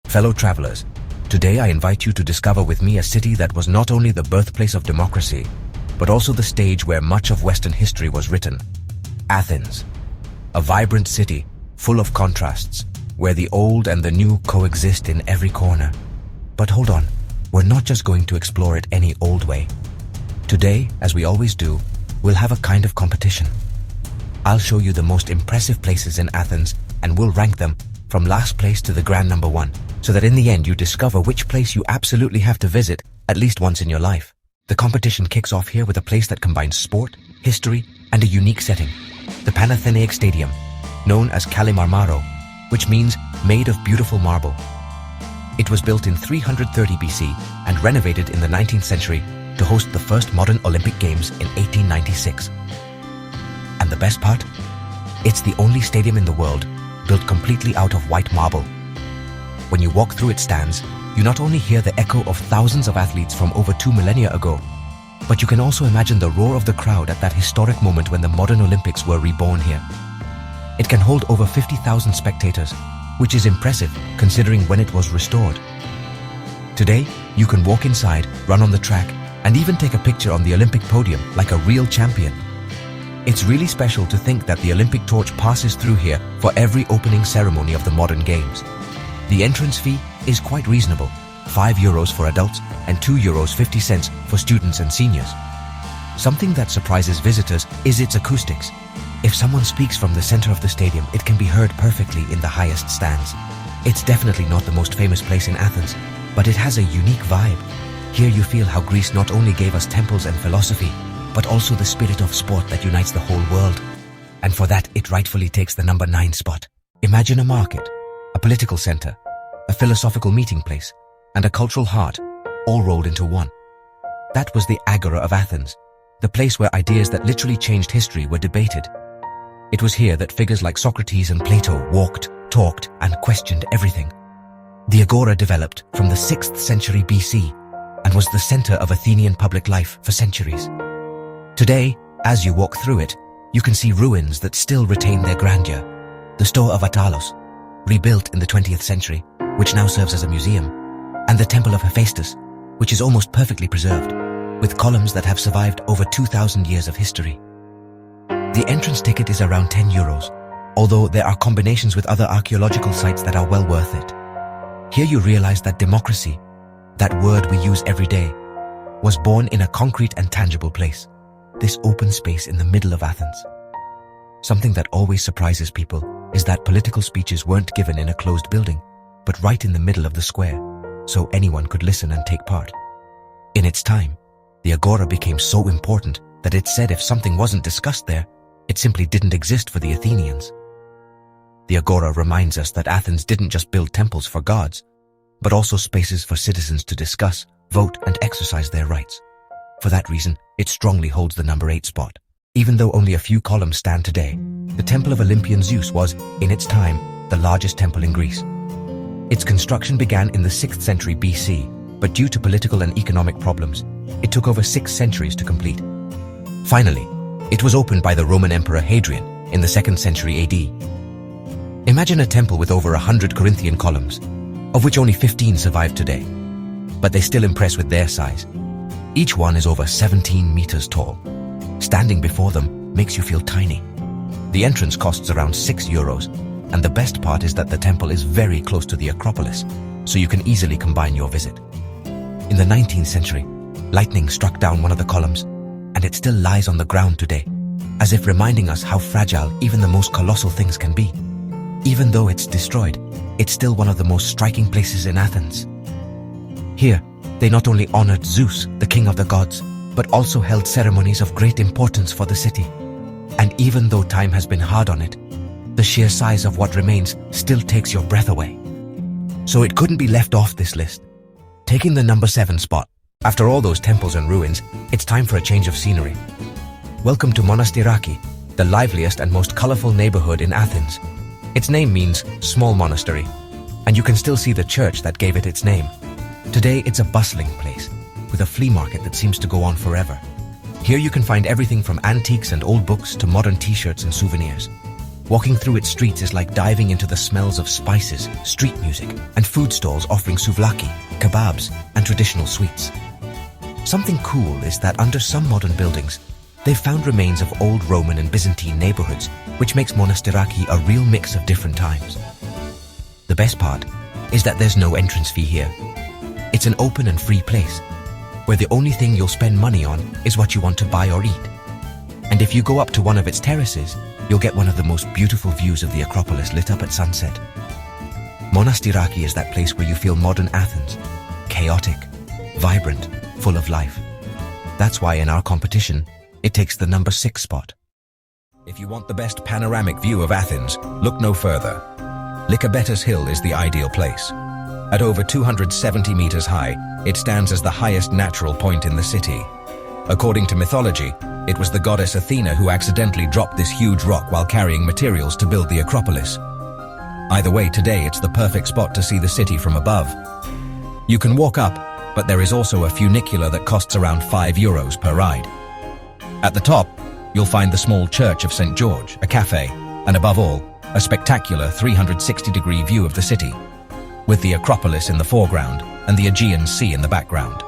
Fellow travelers, today I invite you to discover with me a city that was not only the birthplace of democracy, but also the stage where much of Western history was written. Athens, a vibrant city full of contrasts, where the old and the new coexist in every corner. But hold on, we're not just going to explore it any old way. Today, as we always do, we'll have a kind of competition. I'll show you the most impressive places in Athens and we'll rank them from last place to the grand number one, so that in the end you discover which place you absolutely have to visit at least once in your life. The competition kicks off here with a place that combines sport, history, and a unique setting. The Panathenaic Stadium, known as Kalimarmaro, which means made of beautiful marble. It was built in 330 BC and renovated in the 19th century to host the first modern Olympic Games in 1896. And the best part? It's the only stadium in the world built completely out of white marble. When you walk through its stands, you not only hear the echo of thousands of athletes from over 2 millennia ago, but you can also imagine the roar of the crowd at that historic moment when the modern Olympics were reborn here. It can hold over 50,000 spectators, which is impressive considering when it was restored. Today, you can walk inside, run on the track, and even take a picture on the Olympic podium like a real champion. It's really special to think that the Olympic torch passes through here for every opening ceremony of the modern games. The entrance fee is quite reasonable, €5 for adults and €2.50 for students and seniors. Something that surprises visitors is its acoustics. If someone speaks from the center of the stadium, it can be heard perfectly in the highest stands. It's definitely not the most famous place in Athens, but it has a unique vibe. Here you feel how Greece not only gave us temples and philosophy, but also the spirit of sport that unites the whole world. And for that, it rightfully takes the number 9 spot. Imagine a market, a political center, a philosophical meeting place, and a cultural heart, all rolled into one. That was the Agora of Athens, the place where ideas that literally changed history were debated. It was here that figures like Socrates and Plato walked, talked, and questioned everything. The Agora developed from the 6th century BC and was the center of Athenian public life for centuries. Today, as you walk through it, you can see ruins that still retain their grandeur. The Store of Attalos, rebuilt in the 20th century, which now serves as a museum, and the Temple of Hephaestus, which is almost perfectly preserved, with columns that have survived over 2,000 years of history. The entrance ticket is around €10, although there are combinations with other archaeological sites that are well worth it. Here you realize that democracy, that word we use every day, was born in a concrete and tangible place, this open space in the middle of Athens. Something that always surprises people is that political speeches weren't given in a closed building, but right in the middle of the square, so anyone could listen and take part. In its time, the Agora became so important that it said if something wasn't discussed there, it simply didn't exist for the Athenians. The Agora reminds us that Athens didn't just build temples for gods, but also spaces for citizens to discuss, vote, and exercise their rights. For that reason, it strongly holds the number 8 spot. Even though only a few columns stand today, the Temple of Olympian Zeus was, in its time, the largest temple in Greece. Its construction began in the 6th century BC, but due to political and economic problems, it took over 6 centuries to complete. Finally, it was opened by the Roman Emperor Hadrian in the 2nd century AD. Imagine a temple with over 100 Corinthian columns, of which only 15 survive today. But they still impress with their size. Each one is over 17 meters tall. Standing before them makes you feel tiny. The entrance costs around €6, and the best part is that the temple is very close to the Acropolis, so you can easily combine your visit. In the 19th century, lightning struck down one of the columns, and it still lies on the ground today, as if reminding us how fragile even the most colossal things can be. Even though it's destroyed, it's still one of the most striking places in Athens. Here, they not only honored Zeus, the king of the gods, but also held ceremonies of great importance for the city. And even though time has been hard on it, the sheer size of what remains still takes your breath away. So it couldn't be left off this list. Taking the number 7 spot, after all those temples and ruins, it's time for a change of scenery. Welcome to Monastiraki, the liveliest and most colorful neighborhood in Athens. Its name means small monastery, and you can still see the church that gave it its name. Today, it's a bustling place, with a flea market that seems to go on forever. Here you can find everything from antiques and old books to modern t-shirts and souvenirs. Walking through its streets is like diving into the smells of spices, street music, and food stalls offering souvlaki, kebabs, and traditional sweets. Something cool is that under some modern buildings, they've found remains of old Roman and Byzantine neighborhoods, which makes Monastiraki a real mix of different times. The best part is that there's no entrance fee here. It's an open and free place, where the only thing you'll spend money on is what you want to buy or eat. And if you go up to one of its terraces, you'll get one of the most beautiful views of the Acropolis lit up at sunset. Monastiraki is that place where you feel modern Athens, chaotic, vibrant, full of life. That's why in our competition, it takes the number 6 spot. If you want the best panoramic view of Athens, look no further. Lycabettus Hill is the ideal place. At over 270 meters high, it stands as the highest natural point in the city. According to mythology, it was the goddess Athena who accidentally dropped this huge rock while carrying materials to build the Acropolis. Either way, today it's the perfect spot to see the city from above. You can walk up, but there is also a funicular that costs around €5 per ride. At the top, you'll find the small church of St. George, a cafe, and above all, a spectacular 360-degree view of the city, with the Acropolis in the foreground and the Aegean Sea in the background.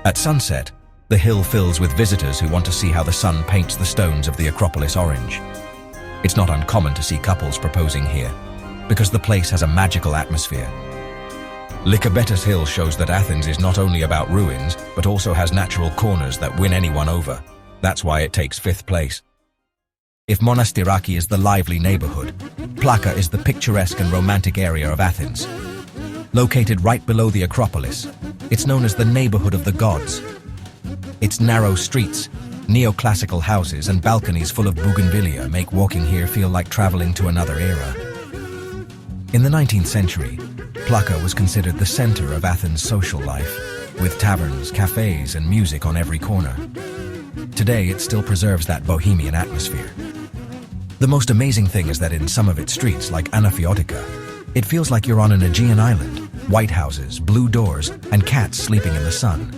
At sunset, the hill fills with visitors who want to see how the sun paints the stones of the Acropolis orange. It's not uncommon to see couples proposing here, because the place has a magical atmosphere. Lycabettus Hill shows that Athens is not only about ruins, but also has natural corners that win anyone over. That's why it takes 5th place. If Monastiraki is the lively neighborhood, Plaka is the picturesque and romantic area of Athens. Located right below the Acropolis, it's known as the neighborhood of the gods. Its narrow streets, neoclassical houses, and balconies full of bougainvillea make walking here feel like traveling to another era. In the 19th century, Plaka was considered the center of Athens' social life, with taverns, cafes, and music on every corner. Today, it still preserves that bohemian atmosphere. The most amazing thing is that in some of its streets, like Anaphiautica, it feels like you're on an Aegean island, white houses, blue doors, and cats sleeping in the sun.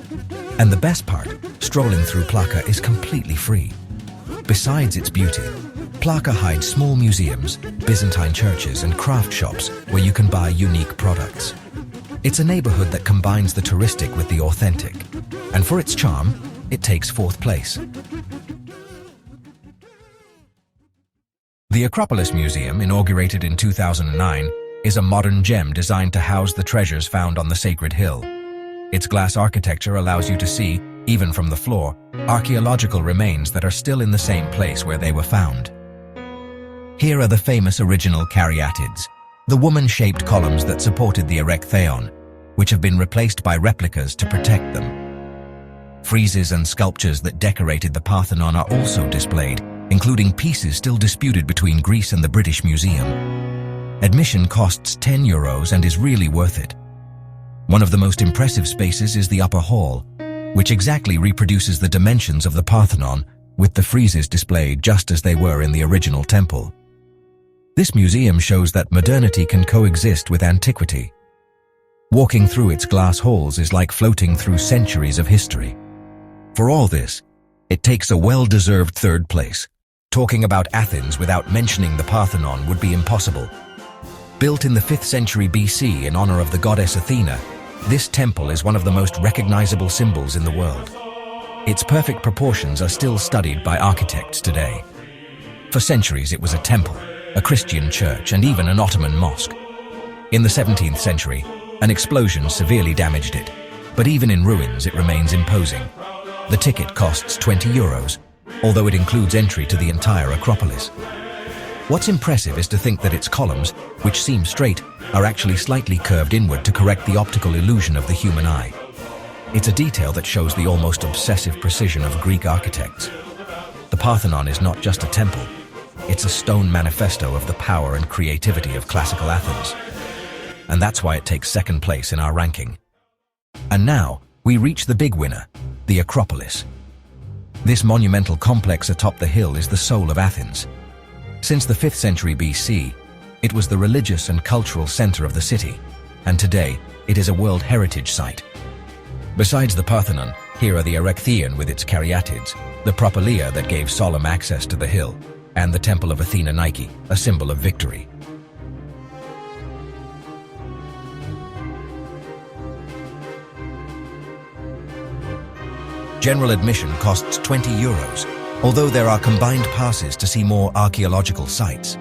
And the best part, strolling through Plaka is completely free. Besides its beauty, Plaka hides small museums, Byzantine churches, and craft shops where you can buy unique products. It's a neighborhood that combines the touristic with the authentic, and for its charm, it takes 4th place. The Acropolis Museum, inaugurated in 2009, is a modern gem designed to house the treasures found on the sacred hill. Its glass architecture allows you to see, even from the floor, archaeological remains that are still in the same place where they were found. Here are the famous original caryatids, the woman-shaped columns that supported the erechtheion, which have been replaced by replicas to protect them. Friezes and sculptures that decorated the Parthenon are also displayed, including pieces still disputed between Greece and the British Museum. Admission costs €10 and is really worth it. One of the most impressive spaces is the upper hall, which exactly reproduces the dimensions of the Parthenon, with the friezes displayed just as they were in the original temple. This museum shows that modernity can coexist with antiquity. Walking through its glass halls is like floating through centuries of history. For all this, it takes a well-deserved 3rd place. Talking about Athens without mentioning the Parthenon would be impossible. Built in the 5th century BC in honor of the goddess Athena, this temple is one of the most recognizable symbols in the world. Its perfect proportions are still studied by architects today. For centuries it was a temple, a Christian church, and even an Ottoman mosque. In the 17th century, an explosion severely damaged it, but even in ruins it remains imposing. The ticket costs €20, although it includes entry to the entire Acropolis. What's impressive is to think that its columns, which seem straight, are actually slightly curved inward to correct the optical illusion of the human eye. It's a detail that shows the almost obsessive precision of Greek architects. The Parthenon is not just a temple, it's a stone manifesto of the power and creativity of classical Athens. And that's why it takes 2nd place in our ranking. And now, we reach the big winner, the Acropolis. This monumental complex atop the hill is the soul of Athens. Since the 5th century BC, it was the religious and cultural center of the city, and today it is a World Heritage Site. Besides the Parthenon, here are the erechtheion with its caryatids, the propylaea that gave solemn access to the hill, and the Temple of Athena Nike, a symbol of victory. General admission costs €20, although there are combined passes to see more archaeological sites.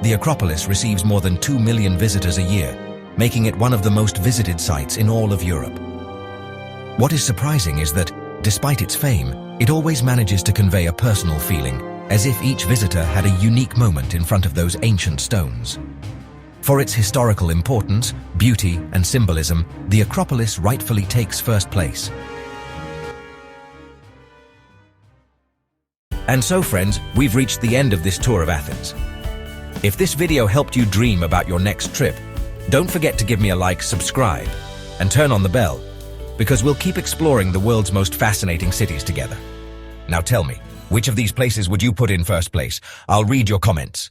The Acropolis receives more than 2 million visitors a year, making it one of the most visited sites in all of Europe. What is surprising is that, despite its fame, it always manages to convey a personal feeling, as if each visitor had a unique moment in front of those ancient stones. For its historical importance, beauty, and symbolism, the Acropolis rightfully takes first place. And so, friends, we've reached the end of this tour of Athens. If this video helped you dream about your next trip, don't forget to give me a like, subscribe, and turn on the bell, because we'll keep exploring the world's most fascinating cities together. Now tell me, which of these places would you put in first place? I'll read your comments.